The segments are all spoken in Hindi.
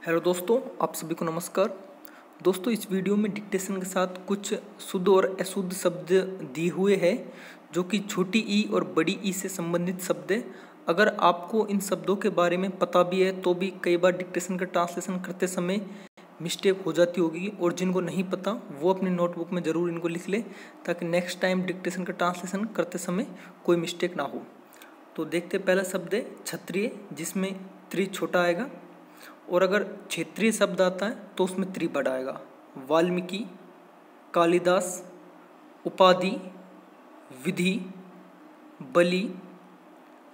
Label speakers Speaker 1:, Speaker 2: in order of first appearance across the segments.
Speaker 1: हेलो दोस्तों, आप सभी को नमस्कार। दोस्तों, इस वीडियो में डिक्टेशन के साथ कुछ शुद्ध और अशुद्ध शब्द दिए हुए हैं जो कि छोटी ई और बड़ी ई से संबंधित शब्द हैं। अगर आपको इन शब्दों के बारे में पता भी है तो भी कई बार डिक्टेशन का ट्रांसलेशन करते समय मिस्टेक हो जाती होगी, और जिनको नहीं पता वो अपने नोटबुक में ज़रूर इनको लिख ले ताकि नेक्स्ट टाइम डिक्टेशन का ट्रांसलेशन करते समय कोई मिस्टेक ना हो। तो देखते पहला शब्द है क्षत्रिय, जिसमें त्रि छोटा आएगा, और अगर क्षेत्रीय शब्द आता है तो उसमें त्रि बड़ा आएगा। वाल्मीकि, कालिदास, उपाधि, विधि, बलि,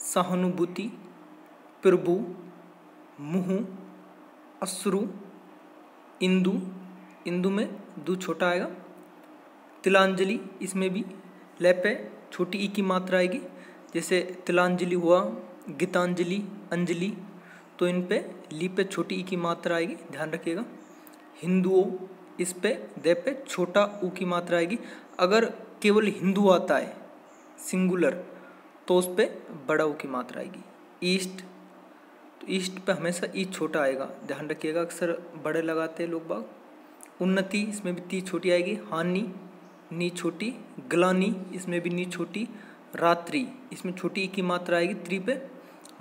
Speaker 1: सहानुभूति, प्रभु, मुहु, अश्रु, इंदु, इंदु में दू छोटा आएगा। तिलांजलि, इसमें भी लेप है, छोटी ई की मात्रा आएगी, जैसे तिलांजलि हुआ, गीतांजलि, अंजलि, तो इन पे ली पे छोटी ई की मात्रा आएगी, ध्यान रखिएगा। हिंदुओं, इस पे दे पे छोटा ऊ की मात्रा आएगी। अगर केवल हिंदू आता है सिंगुलर तो उस पे बड़ा ऊ की मात्रा आएगी। ईस्ट, तो ईस्ट पे हमेशा ई छोटा आएगा, ध्यान रखिएगा, अक्सर बड़े लगाते हैं लोग बाग। उन्नति, इसमें भी ती छोटी आएगी। हानि, नी छोटी। ग्लानि, इसमें भी नी छोटी। रात्रि, इसमें छोटी ई की मात्रा आएगी त्रि पे।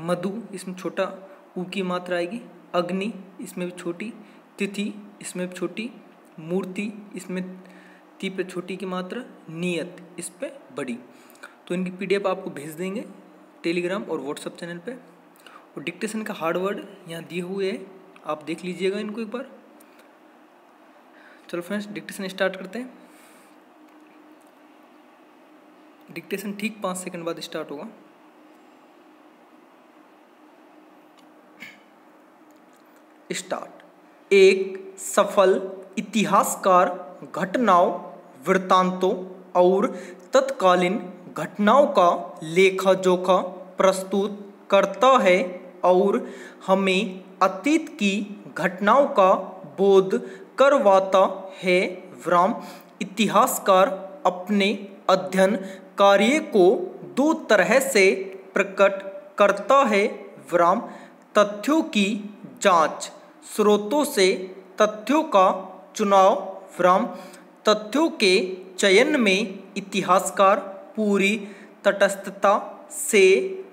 Speaker 1: मधु, इसमें छोटा ऊ की मात्रा आएगी। अग्नि, इसमें भी छोटी। तिथि, इसमें भी छोटी। मूर्ति, इसमें ती पे छोटी की मात्रा। नियत, इस पे बड़ी। तो इनकी पीडीएफ आपको भेज देंगे टेलीग्राम और व्हाट्सएप चैनल पे। और डिक्टेशन का हार्ड वर्ड यहाँ दिए हुए हैं, आप देख लीजिएगा इनको एक बार। चलो फ्रेंड्स, डिक्टेशन स्टार्ट करते हैं। डिक्टेशन ठीक 5 सेकंड बाद स्टार्ट होगा। स्टार्ट। एक सफल इतिहासकार घटनाओं, वृत्तांतों और तत्कालीन घटनाओं का लेखा जोखा प्रस्तुत करता है और हमें अतीत की घटनाओं का बोध करवाता है। इतिहासकार अपने अध्ययन कार्य को दो तरह से प्रकट करता है। तथ्यों की जांच, स्रोतों से तथ्यों का चुनाव। तथ्यों के चयन में इतिहासकार पूरी तटस्थता से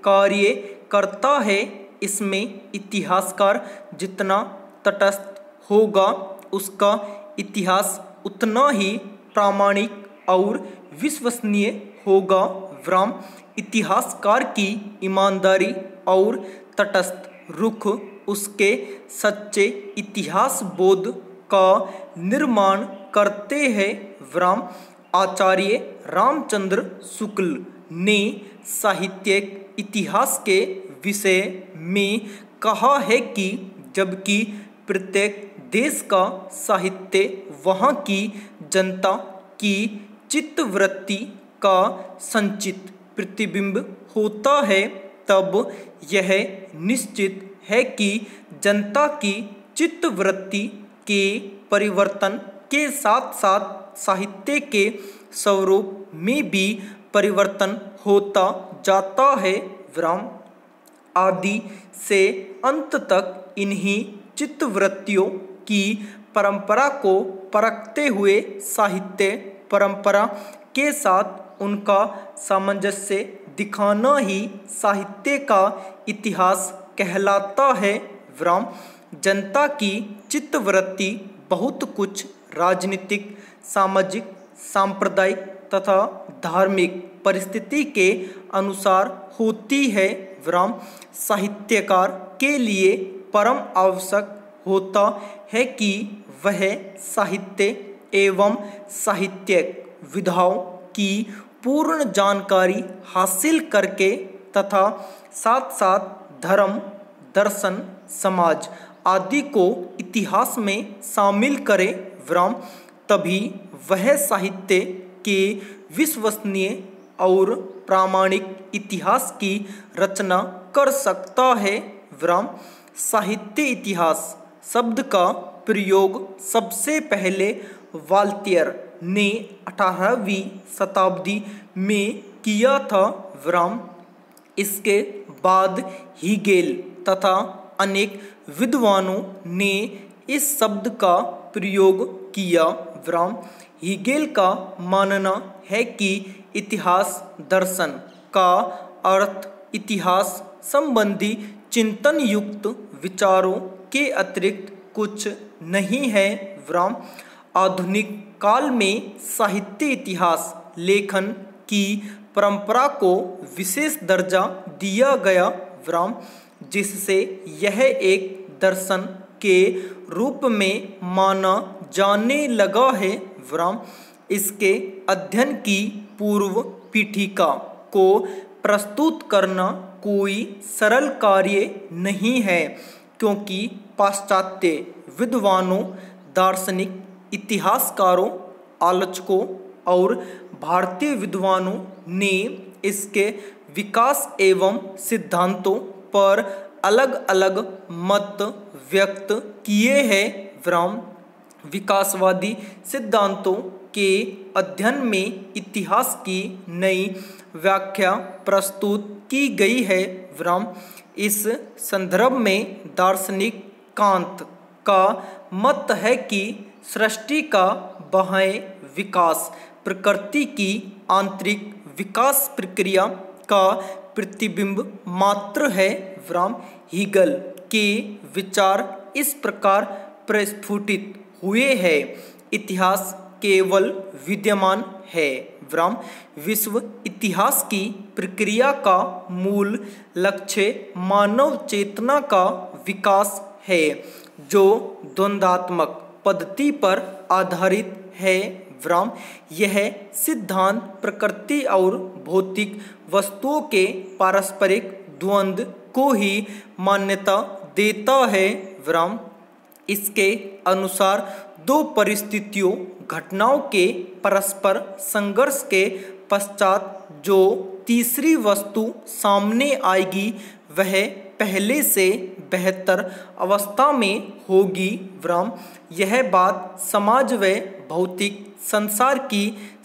Speaker 1: कार्य करता है। इसमें इतिहासकार जितना तटस्थ होगा उसका इतिहास उतना ही प्रामाणिक और विश्वसनीय होगा। इतिहासकार की ईमानदारी और तटस्थ रुख उसके सच्चे इतिहास बोध का निर्माण करते हैं। आचार्य रामचंद्र शुक्ल ने साहित्यिक इतिहास के विषय में कहा है कि जबकि प्रत्येक देश का साहित्य वहाँ की जनता की चित्तवृत्ति का संचित प्रतिबिंब होता है, तब यह निश्चित है कि जनता की चित्तवृत्ति के परिवर्तन के साथ साथ साहित्य के स्वरूप में भी परिवर्तन होता जाता है। आदि से अंत तक इन्हीं चित्तवृत्तियों की परंपरा को परखते हुए साहित्य परंपरा के साथ उनका सामंजस्य दिखाना ही साहित्य का इतिहास कहलाता है। जनता की चित्तवृत्ति बहुत कुछ राजनीतिक, सामाजिक, सांप्रदायिक तथा धार्मिक परिस्थिति के अनुसार होती है। साहित्यकार के लिए परम आवश्यक होता है कि वह साहित्य एवं साहित्यिक विधाओं की पूर्ण जानकारी हासिल करके तथा साथ साथ धर्म, दर्शन, समाज आदि को इतिहास में शामिल करे। तभी वह साहित्य के विश्वसनीय और प्रामाणिक इतिहास की रचना कर सकता है। साहित्य इतिहास शब्द का प्रयोग सबसे पहले वाल्टियर ने 18वीं शताब्दी में किया था। इसके बाद हीगेल तथा अनेक विद्वानों ने इस शब्द का प्रयोग किया। विराम। हीगेल का मानना है कि इतिहास दर्शन का अर्थ इतिहास संबंधी चिंतन युक्त विचारों के अतिरिक्त कुछ नहीं है। विराम। आधुनिक काल में साहित्य इतिहास लेखन की परंपरा को विशेष दर्जा दिया गया। विराम। जिससे यह एक दर्शन के रूप में माना जाने लगा है। विराम। इसके अध्ययन की पूर्व पीठिका को प्रस्तुत करना कोई सरल कार्य नहीं है, क्योंकि पाश्चात्य विद्वानों, दार्शनिक, इतिहासकारों, आलोचकों और भारतीय विद्वानों ने इसके विकास एवं सिद्धांतों पर अलग अलग मत व्यक्त किए हैं। विराम। विकासवादी सिद्धांतों के अध्ययन में इतिहास की नई व्याख्या प्रस्तुत की गई है। विराम। इस संदर्भ में दार्शनिक कांत का मत है कि सृष्टि का बाह्य विकास प्रकृति की आंतरिक विकास प्रक्रिया का प्रतिबिंब मात्र है। विराम। हीगल के विचार इस प्रकार प्रस्फुटित हुए हैं। इतिहास केवल विद्यमान है। विराम। विश्व इतिहास की प्रक्रिया का मूल लक्ष्य मानव चेतना का विकास है, जो द्वंद्वात्मक पद्धति पर आधारित है। विराम। यह सिद्धांत प्रकृति और भौतिक वस्तुओं के पारस्परिक द्वंद्व को ही मान्यता देता है। विराम। इसके अनुसार दो परिस्थितियों घटनाओं के परस्पर संघर्ष के पश्चात जो तीसरी वस्तु सामने आएगी वह पहले से बेहतर अवस्था में होगी। विराम। यह बात समाज व भौतिक संसार की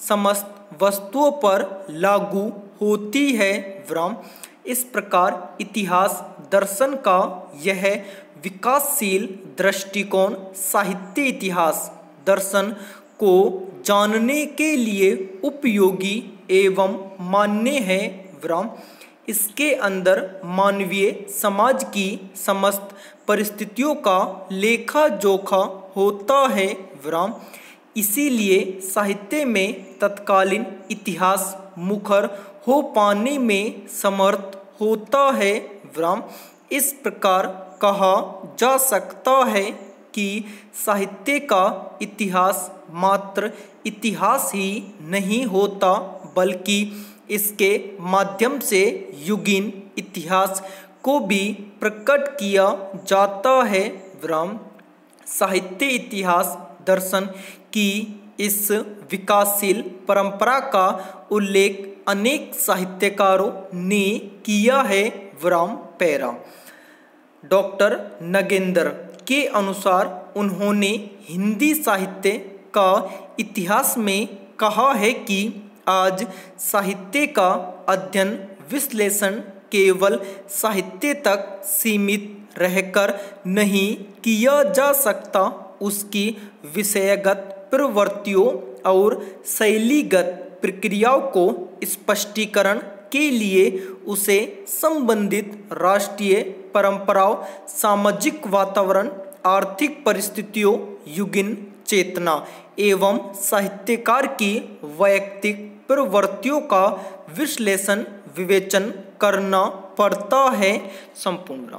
Speaker 1: समस्त वस्तुओं पर लागू होती है। विराम। इस प्रकार इतिहास दर्शन का यह विकासशील दृष्टिकोण साहित्य इतिहास दर्शन को जानने के लिए उपयोगी एवं मान्य है। विराम। इसके अंदर मानवीय समाज की समस्त परिस्थितियों का लेखा जोखा होता है। विराम। इसीलिए साहित्य में तत्कालीन इतिहास मुखर हो पाने में समर्थ होता है। विराम। इस प्रकार कहा जा सकता है कि साहित्य का इतिहास मात्र इतिहास ही नहीं होता, बल्कि इसके माध्यम से युगीन इतिहास को भी प्रकट किया जाता है। विराम। साहित्य इतिहास दर्शन की इस विकासशील परंपरा का उल्लेख अनेक साहित्यकारों ने किया है। विराम। पैरा। डॉक्टर नगेंद्र के अनुसार उन्होंने हिंदी साहित्य का इतिहास में कहा है कि आज साहित्य का अध्ययन विश्लेषण केवल साहित्य तक सीमित रहकर नहीं किया जा सकता, उसकी विषयगत प्रवृत्तियों और शैलीगत प्रक्रियाओं को स्पष्टीकरण के लिए उसे संबंधित राष्ट्रीय परंपराओं, सामाजिक वातावरण, आर्थिक परिस्थितियों, युगीन चेतना एवं साहित्यकार की वैयक्तिक प्रवृत्तियों का विश्लेषण विवेचन करना पड़ता है। संपूर्ण।